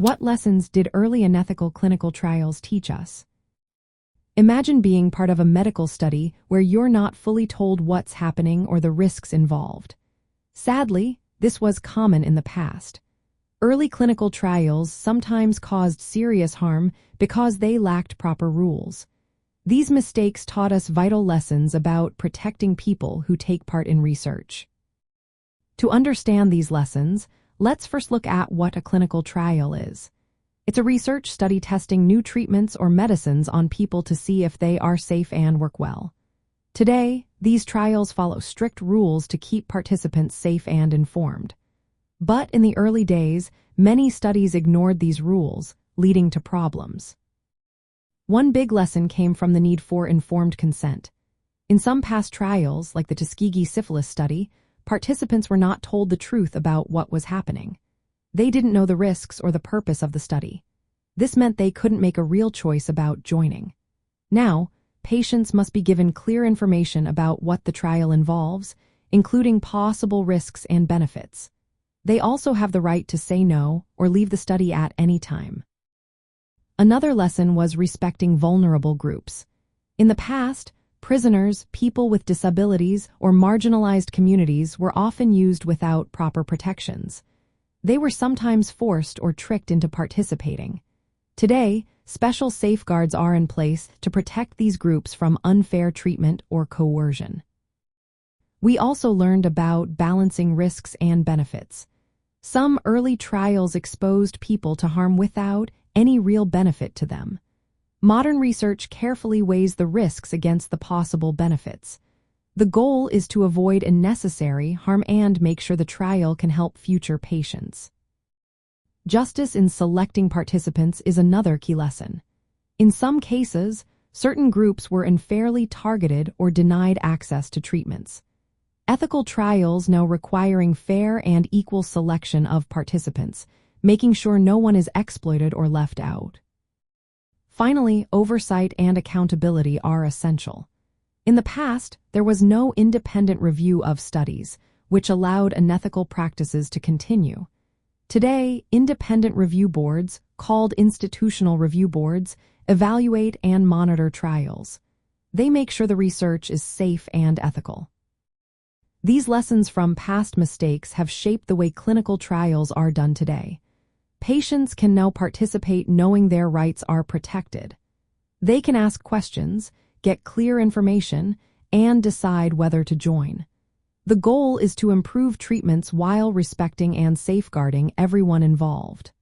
What lessons did early unethical clinical trials teach us? Imagine being part of a medical study where you're not fully told what's happening or the risks involved. Sadly, this was common in the past. Early clinical trials sometimes caused serious harm because they lacked proper rules. These mistakes taught us vital lessons about protecting people who take part in research. To understand these lessons, let's first look at what a clinical trial is. It's a research study testing new treatments or medicines on people to see if they are safe and work well. Today, these trials follow strict rules to keep participants safe and informed. But in the early days, many studies ignored these rules, leading to problems. One big lesson came from the need for informed consent. In some past trials, like the Tuskegee syphilis study, participants were not told the truth about what was happening. They didn't know the risks or the purpose of the study. This meant they couldn't make a real choice about joining. Now, patients must be given clear information about what the trial involves, including possible risks and benefits. They also have the right to say no or leave the study at any time. Another lesson was respecting vulnerable groups. In the past, prisoners, people with disabilities, or marginalized communities were often used without proper protections. They were sometimes forced or tricked into participating. Today, special safeguards are in place to protect these groups from unfair treatment or coercion. We also learned about balancing risks and benefits. Some early trials exposed people to harm without any real benefit to them. Modern research carefully weighs the risks against the possible benefits. The goal is to avoid unnecessary harm and make sure the trial can help future patients. Justice in selecting participants is another key lesson. In some cases, certain groups were unfairly targeted or denied access to treatments. Ethical trials now requiring fair and equal selection of participants, making sure no one is exploited or left out. Finally, oversight and accountability are essential. In the past, there was no independent review of studies, which allowed unethical practices to continue. Today, independent review boards, called institutional review boards, evaluate and monitor trials. They make sure the research is safe and ethical. These lessons from past mistakes have shaped the way clinical trials are done today. Patients can now participate knowing their rights are protected. They can ask questions, get clear information, and decide whether to join. The goal is to improve treatments while respecting and safeguarding everyone involved.